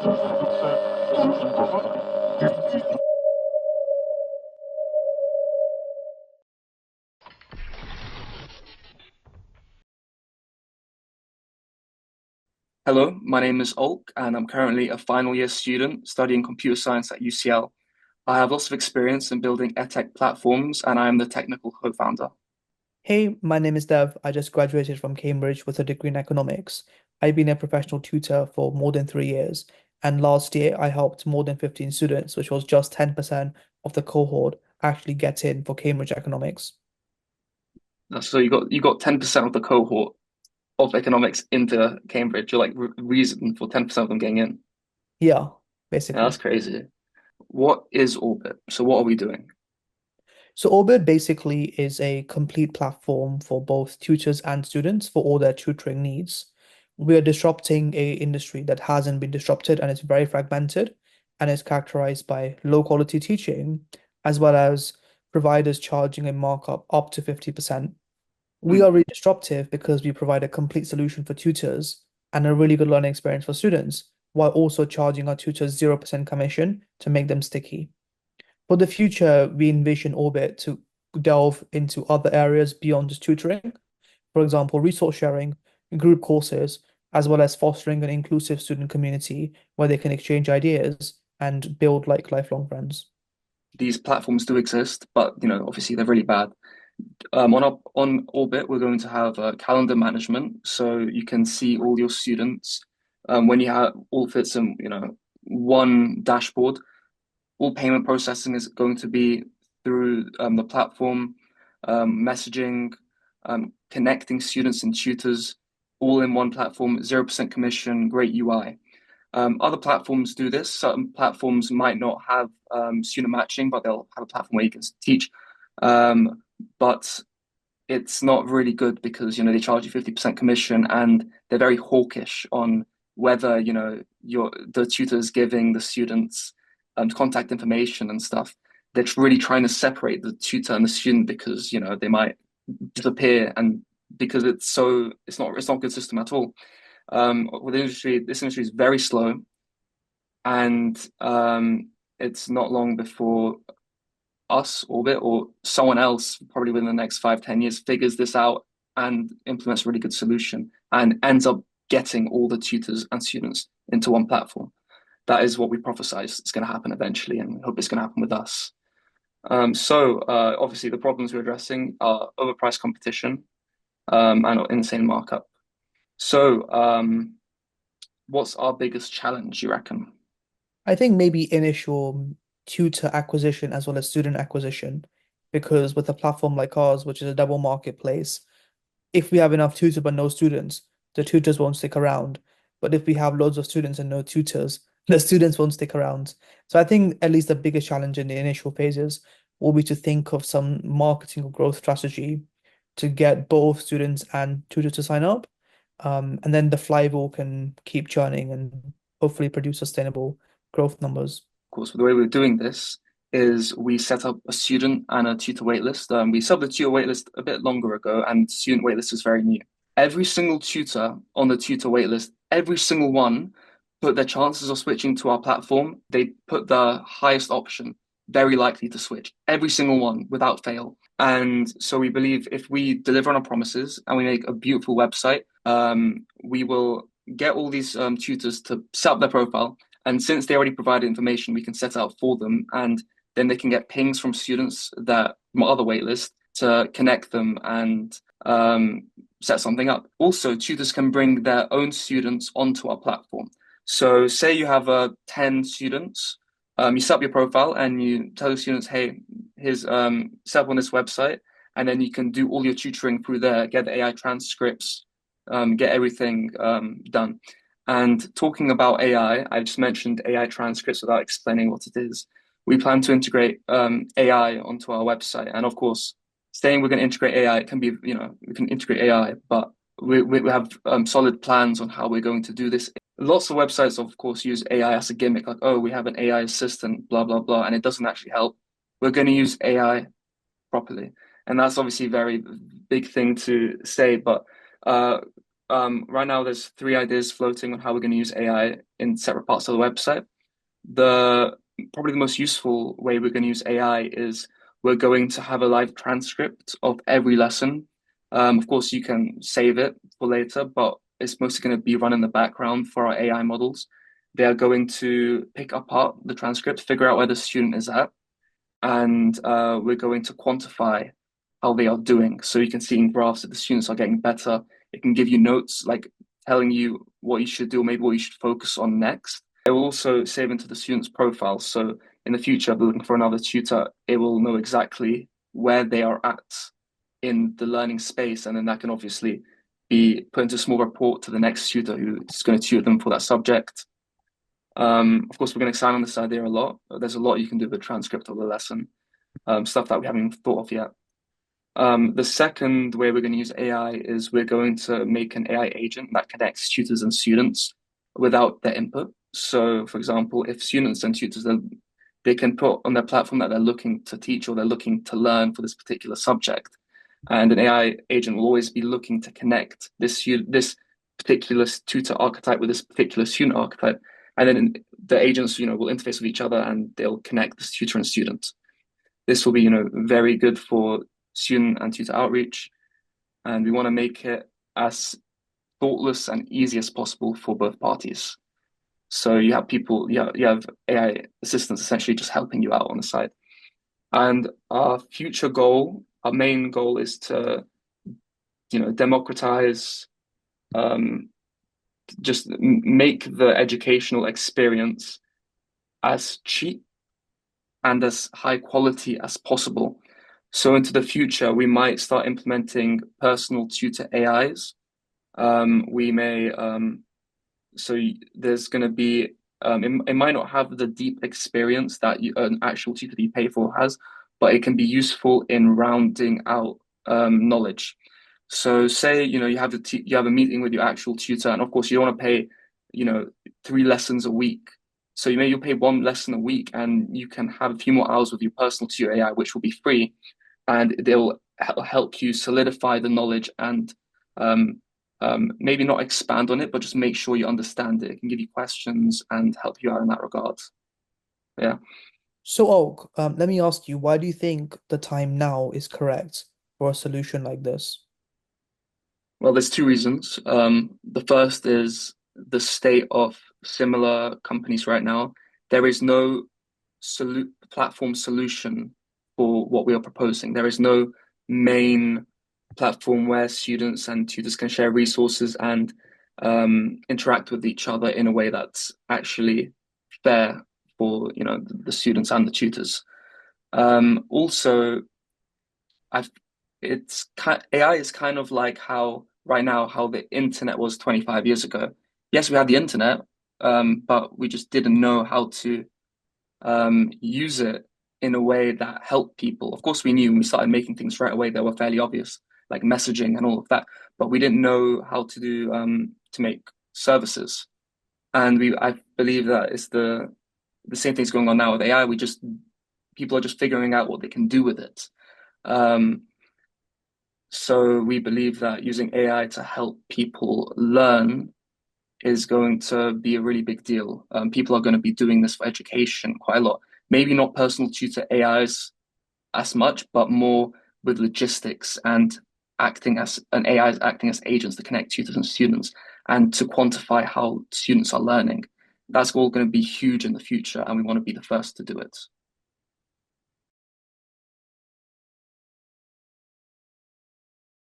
Hello, my name is Olk, and I'm currently a final year student studying computer science at UCL. I have lots of experience in building edtech platforms, and I am the technical co-founder. Hey, my name is Dev. I just graduated from Cambridge with a degree in economics. I've been a professional tutor for more than 3 years, and last year I helped more than 15 students, which was just 10% of the cohort, actually get in for Cambridge economics. So you got 10% of the cohort of economics into Cambridge. You're like reason for 10% of them getting in. Yeah, Yeah, that's basically. crazy. What is Orbit? So what are we doing? So Orbit basically is a complete platform for both tutors and students for all their tutoring needs. We are disrupting a industry that hasn't been disrupted and it's very fragmented and is characterized by low quality teaching, as well as providers charging a markup up to 50%. We Hmm. are really disruptive because we provide a complete solution for tutors and a really good learning experience for students, while also charging our tutors 0% commission to make them sticky. For the future, we envision Orbit to delve into other areas beyond just tutoring, for example, resource sharing, group courses, as well as fostering an inclusive student community where they can exchange ideas and build like lifelong friends. These platforms do exist, but obviously they're really bad. On Orbit, we're going to have calendar management, so you can see all your students when you have all fits in, one dashboard. All payment processing is going to be through the platform, messaging, connecting students and tutors, all in one platform. 0% commission, great UI. Other platforms do this. Certain platforms might not have student matching, but they'll have a platform where you can teach. But it's not really good because they charge you 50% commission and they're very hawkish on whether the tutor is giving the students contact information and stuff. They're really trying to separate the tutor and the student because they might disappear, and because it's not a good system at all. With this industry is very slow, and it's not long before us, Orbit, or someone else, probably within the next 5, 10 years, figures this out and implements a really good solution and ends up getting all the tutors and students into one platform. That is what we prophesize is going to happen eventually, and we hope it's going to happen with us. Obviously, the problems we're addressing are overpriced competition and insane markup. So, what's our biggest challenge, you reckon? I think maybe initial tutor acquisition as well as student acquisition, because with a platform like ours, which is a double marketplace, if we have enough tutors but no students, the tutors won't stick around. But if we have loads of students and no tutors, the students won't stick around. So I think at least the biggest challenge in the initial phases will be to think of some marketing or growth strategy to get both students and tutors to sign up. And then the flywheel can keep churning and hopefully produce sustainable growth numbers. Of course, the way we're doing this is we set up a student and a tutor waitlist. We set up the tutor waitlist a bit longer ago, and student waitlist is very new. Every single tutor on the tutor waitlist, every single one, put their chances of switching to our platform, they put the highest option, very likely to switch, every single one without fail. And so we believe if we deliver on our promises and we make a beautiful website, we will get all these tutors to set up their profile. And since they already provided information, we can set out for them, and then they can get pings from students that from other waitlist to connect them and set something up. Also, tutors can bring their own students onto our platform. So, say you have 10 students, you set up your profile and you tell the students, "Hey, here's set up on this website," and then you can do all your tutoring through there, get the AI transcripts, get everything done. And talking about I just mentioned AI transcripts without explaining what it is. We plan to integrate AI onto our website. And of course, saying we're going to integrate AI, it can be, we can integrate AI, but we have solid plans on how we're going to do this. Lots of websites, of course, use AI as a gimmick, like, oh, we have an AI assistant, blah, blah, blah, and it doesn't actually help. We're going to use AI properly. And that's obviously a very big thing to say, but uh, Right now there's three ideas floating on how we're going to use AI in separate parts of the website. The Probably the most useful way we're going to use AI is we're going to have a live transcript of every lesson. Of course, you can save it for later, but it's mostly going to be run in the background for our AI models. They are going to pick apart the transcript, figure out where the student is at, and we're going to quantify how they are doing. So you can see in graphs that the students are getting better. It can give you notes like telling you what you should do, maybe what you should focus on next. It will also save into the student's profile. So in the future, if they're looking for another tutor, it will know exactly where they are at in the learning space. And then that can obviously be put into a small report to the next tutor who's going to tutor them for that subject. Of course, we're going to expand on this idea a lot. There's a lot you can do with the transcript of the lesson, stuff that we haven't even thought of yet. The second way we're going to use AI is we're going to make an AI agent that connects tutors and students without their input. So, for example, if students and tutors, they can put on their platform that they're looking to teach or they're looking to learn for this particular subject. And an AI agent will always be looking to connect this particular tutor archetype with this particular student archetype. And then the agents, will interface with each other and they'll connect this tutor and student. This will be, very good for student and tutor outreach. And we want to make it as thoughtless and easy as possible for both parties. So you have people, you have AI assistants essentially just helping you out on the side. And our main goal is to, democratize, just make the educational experience as cheap and as high quality as possible. So into the future, we might start implementing personal tutor AIs. We may so there's going to be it might not have the deep experience that an actual tutor that you pay for has, but it can be useful in rounding out knowledge. So say you have you have a meeting with your actual tutor, and of course you don't want to pay 3 lessons a week. So you'll pay 1 lesson a week, and you can have a few more hours with your personal tutor AI, which will be free, and they'll help you solidify the knowledge and maybe not expand on it, but just make sure you understand it. It can give you questions and help you out in that regard. Yeah. So, Og, let me ask you, why do you think the time now is correct for a solution like this? Well, there's two reasons. The first is the state of similar companies right now. There is no platform solution for what we are proposing. There is no main platform where students and tutors can share resources and interact with each other in a way that's actually fair for the students and the tutors. Also, I've AI is kind of like how right now how the internet was 25 years ago. Yes, we had the internet, but we just didn't know how to use it in a way that helped people. Of course, we knew when we started making things right away that were fairly obvious, like messaging and all of that, but we didn't know how to do to make services. And I believe that it's the same thing's going on now with AI. People are just figuring out what they can do with it. So we believe that using AI to help people learn is going to be a really big deal. People are going to be doing this for education quite a lot. Maybe not personal tutor AIs as much, but more with logistics and acting as an AI is acting as agents to connect tutors and students and to quantify how students are learning. That's all going to be huge in the future, and we want to be the first to do it.